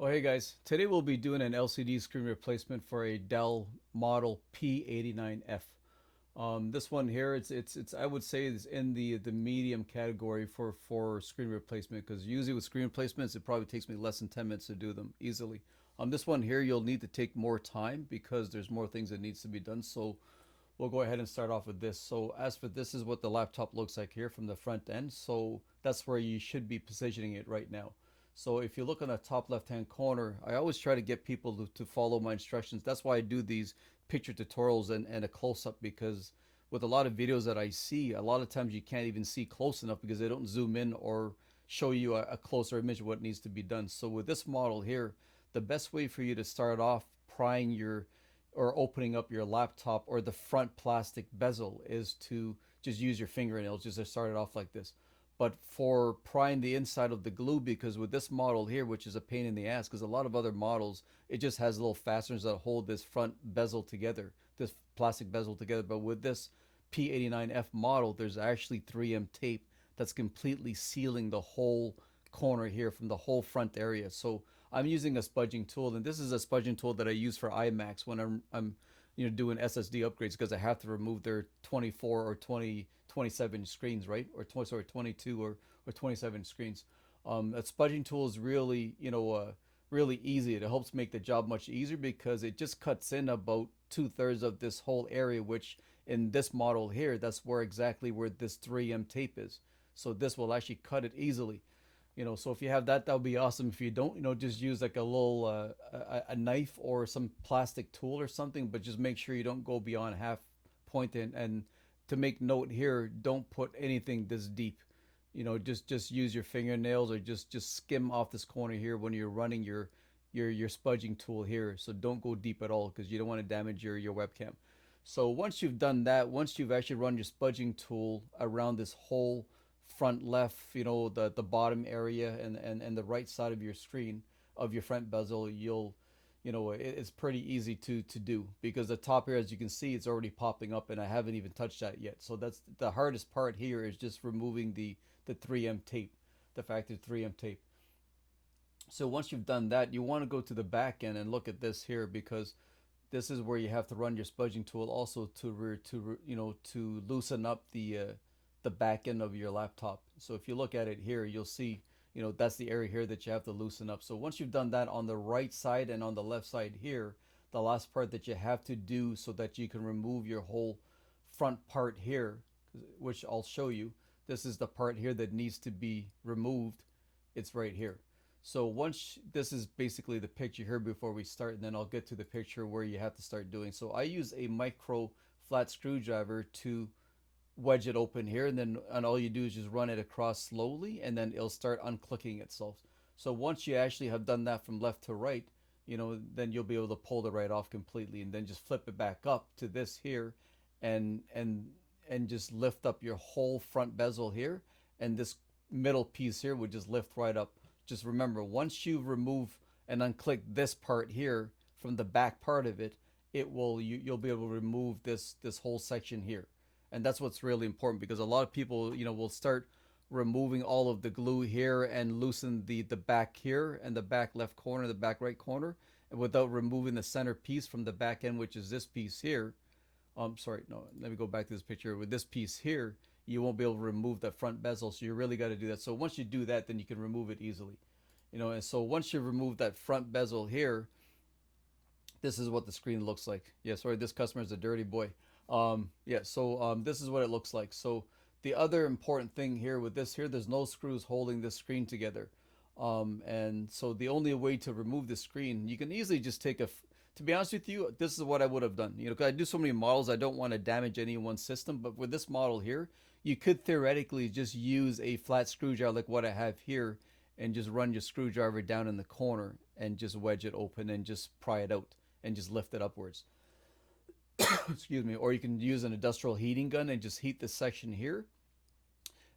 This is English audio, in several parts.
Oh, hey guys. Today we'll be doing an LCD screen replacement for a Dell model P89F. This one here, it's I would say is in the medium category for screen replacement, because usually with screen replacements it probably takes me less than 10 minutes to do them easily. This one here you'll need to take more time because there's more things that needs to be done. So we'll go ahead and start off with this. So as for this is what the laptop looks like here from the front end. So that's where you should be positioning it right now. So if you look on the top left hand corner, I always try to get people to follow my instructions. That's why I do these picture tutorials and a close up, because with a lot of videos that I see, a lot of times you can't even see close enough because they don't zoom in or show you a closer image of what needs to be done. So with this model here, the best way for you to start off prying your or opening up your laptop or the front plastic bezel is to just use your fingernails just to start it off like this. But for prying the inside of the glue, because with this model here, which is a pain in the ass, because a lot of other models, it just has little fasteners that hold this front bezel together, this plastic bezel together. But with this P89F model, there's actually 3M tape that's completely sealing the whole corner here from the whole front area. So I'm using a spudging tool, and this is a spudging tool that I use for iMacs when I'm doing SSD upgrades, because I have to remove their 24 or 27 screens, right? Or 20, sorry, 22 or 27 screens. That spudging tool is really, really easy. It helps make the job much easier because it just cuts in about 2/3 of this whole area, which in this model here, that's where exactly where this 3M tape is. So this will actually cut it easily. So if you have that, that would be awesome. If you don't, just use like a little a knife or some plastic tool or something, but just make sure you don't go beyond half point. And to make note here, don't put anything this deep. Just use your fingernails, or just skim off this corner here when you're running your spudging tool here. So don't go deep at all, because you don't want to damage your webcam. So once you've done that, once you've actually run your spudging tool around this whole front left, the bottom area and the right side of your screen of your front bezel, it's pretty easy to do, because the top here, as you can see, it's already popping up and I haven't even touched that yet. So that's the hardest part here, is just removing the 3M tape, the factory 3M tape. So once you've done that, you want to go to the back end and look at this here, because this is where you have to run your spudging tool also to loosen up the back end of your laptop. So if you look at it here, you'll see, that's the area here that you have to loosen up. So once you've done that on the right side and on the left side here, the last part that you have to do so that you can remove your whole front part here, which I'll show you, this is the part here that needs to be removed. It's right here. So once, this is basically the picture here before we start, and then I'll get to the picture where you have to start doing. So I use a micro flat screwdriver to wedge it open here, and all you do is just run it across slowly, and then it'll start unclicking itself. So once you actually have done that from left to right, then you'll be able to pull the right off completely, and then just flip it back up to this here, and just lift up your whole front bezel here, and this middle piece here would just lift right up. Just remember, once you remove and unclick this part here from the back part of it, you'll be able to remove this whole section here. And that's what's really important, because a lot of people, will start removing all of the glue here and loosen the back here and the back left corner, the back right corner, and without removing the center piece from the back end, which is this piece here. Sorry, no, let me go back to this picture. With this piece here, you won't be able to remove that front bezel, so you really got to do that. So once you do that, then you can remove it easily. And so once you remove that front bezel here, this is what the screen looks like. Yeah, sorry, this customer is a dirty boy. Yeah, so this is what it looks like. So the other important thing here with this here, there's no screws holding this screen together. And so the only way to remove the screen, you can easily just take to be honest with you, this is what I would have done. Because I do so many models, I don't want to damage anyone's system. But with this model here, you could theoretically just use a flat screwdriver like what I have here, and just run your screwdriver down in the corner and just wedge it open and just pry it out and just lift it upwards. Excuse me. Or you can use an industrial heating gun and just heat this section here,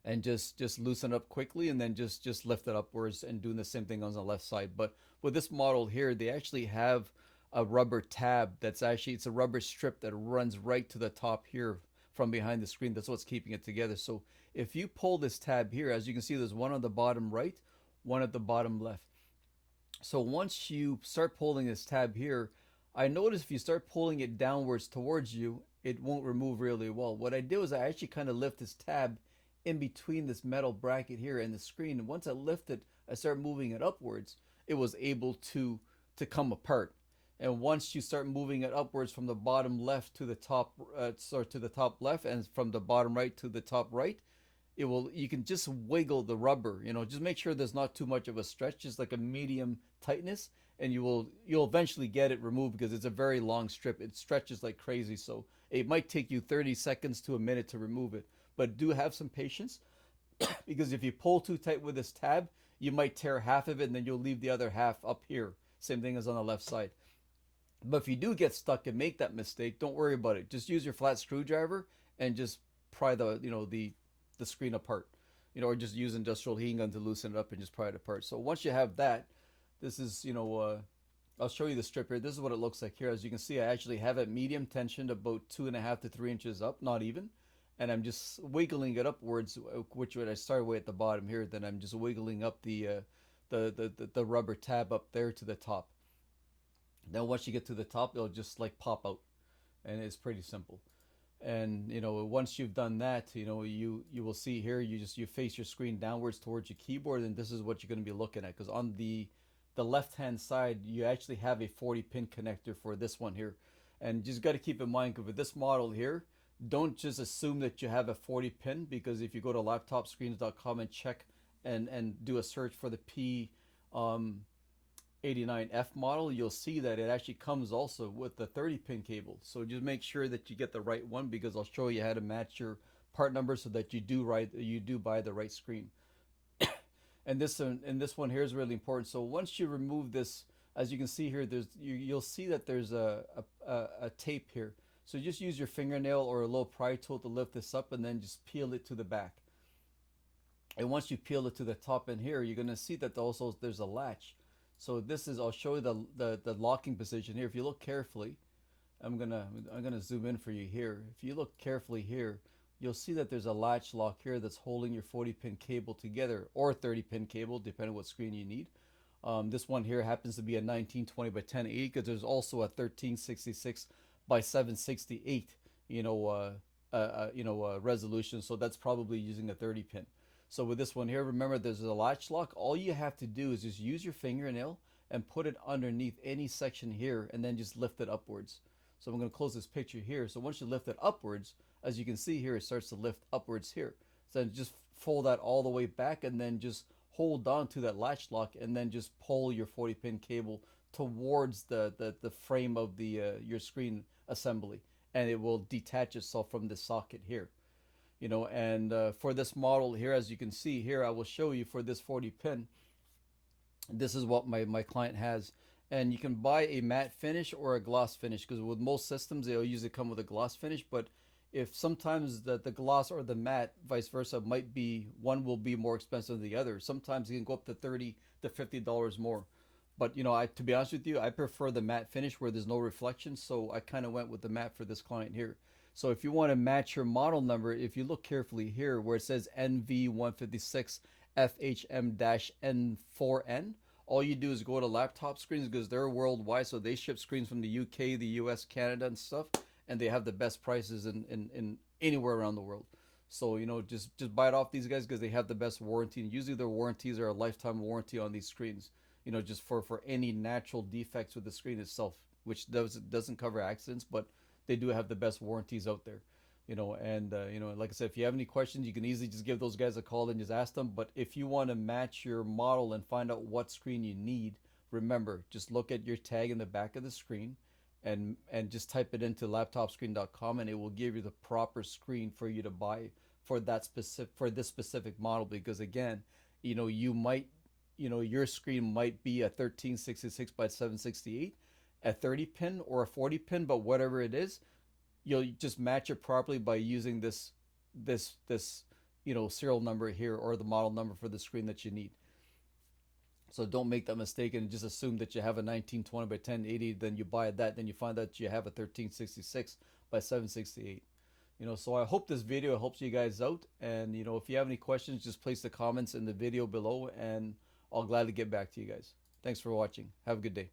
and just loosen it up quickly, and then just lift it upwards, and doing the same thing on the left side. But with this model here, they actually have a rubber tab that's actually, it's a rubber strip that runs right to the top here from behind the screen. That's what's keeping it together. So if you pull this tab here, as you can see, there's one on the bottom right, one at the bottom left. So once you start pulling this tab here, I notice if you start pulling it downwards towards you, it won't remove really well. What I do is I actually kind of lift this tab in between this metal bracket here and the screen. And once I lift it, I start moving it upwards, it was able to come apart. And once you start moving it upwards from the bottom left to the top, sorry, to the top left, and from the bottom right to the top right, it will, you can just wiggle the rubber, just make sure there's not too much of a stretch, just like a medium tightness, and you'll eventually get it removed because it's a very long strip. It stretches like crazy, so it might take you 30 seconds to a minute to remove it. But do have some patience, because if you pull too tight with this tab, you might tear half of it and then you'll leave the other half up here. Same thing as on the left side. But if you do get stuck and make that mistake, don't worry about it. Just use your flat screwdriver and just pry the screen apart, or just use industrial heating gun to loosen it up and just pry it apart. So once you have that, this is, I'll show you the strip here. This is what it looks like here. As you can see, I actually have it medium tensioned, about 2.5 to 3 inches up, not even. And I'm just wiggling it upwards, which would I start way at the bottom here. Then I'm just wiggling up the rubber tab up there to the top. Then once you get to the top, it'll just like pop out, and it's pretty simple. And once you've done that, you will see here, you face your screen downwards towards your keyboard, and this is what you're going to be looking at. Because on the left hand side, you actually have a 40 pin connector for this one here. And just got to keep in mind, with this model here, don't just assume that you have a 40 pin, because if you go to laptopscreens.com and check and do a search for the P89F model, you'll see that it actually comes also with the 30 pin cable. So just make sure that you get the right one, because I'll show you how to match your part number so that you do buy the right screen. And this one here is really important. So once you remove this, as you can see here, you'll see that there's a tape here. So just use your fingernail or a little pry tool to lift this up, and then just peel it to the back. And once you peel it to the top in here, you're gonna see that also there's a latch. So this is, I'll show you the locking position here. If you look carefully, I'm gonna zoom in for you here. If you look carefully here, you'll see that there's a latch lock here that's holding your 40 pin cable together, or 30 pin cable, depending on what screen you need. This one here happens to be a 1920 by 1080, because there's also a 1366 by 768, resolution. So that's probably using a 30 pin. So with this one here, remember there's a latch lock. All you have to do is just use your fingernail and put it underneath any section here, and then just lift it upwards. So I'm going to close this picture here. So once you lift it upwards, as you can see here, it starts to lift upwards here. So then just fold that all the way back, and then just hold on to that latch lock, and then just pull your 40 pin cable towards the frame of your screen assembly, and it will detach itself from the socket here. And for this model here, as you can see here, I will show you for this 40 pin, this is what my client has. And you can buy a matte finish or a gloss finish, because with most systems they'll usually come with a gloss finish. But if sometimes the gloss or the matte, vice versa, might be, one will be more expensive than the other. Sometimes it can go up to $30 to $50 more. But to be honest with you, I prefer the matte finish where there's no reflection, so I kind of went with the matte for this client here. So if you want to match your model number, if you look carefully here where it says NV156FHM-N4N, all you do is go to Laptop Screens, because they're worldwide, so they ship screens from the UK, the US, Canada, and stuff, and they have the best prices in anywhere around the world. So just buy it off these guys, because they have the best warranty, and usually their warranties are a lifetime warranty on these screens. Just for any natural defects with the screen itself, which doesn't cover accidents, but they do have the best warranties out there. And like I said, if you have any questions, you can easily just give those guys a call and just ask them. But if you want to match your model and find out what screen you need, remember, just look at your tag in the back of the screen, and just type it into laptopscreen.com, and it will give you the proper screen for you to buy for this specific model. Because again, your screen might be a 1366 by 768, a 30 pin or a 40 pin, but whatever it is, you'll just match it properly by using this serial number here, or the model number for the screen that you need. So don't make that mistake and just assume that you have a 1920 by 1080, then you buy that, then you find out you have a 1366 by 768. So I hope this video helps you guys out, and if you have any questions, just place the comments in the video below, and I'll gladly get back to you guys. Thanks for watching. Have a good day.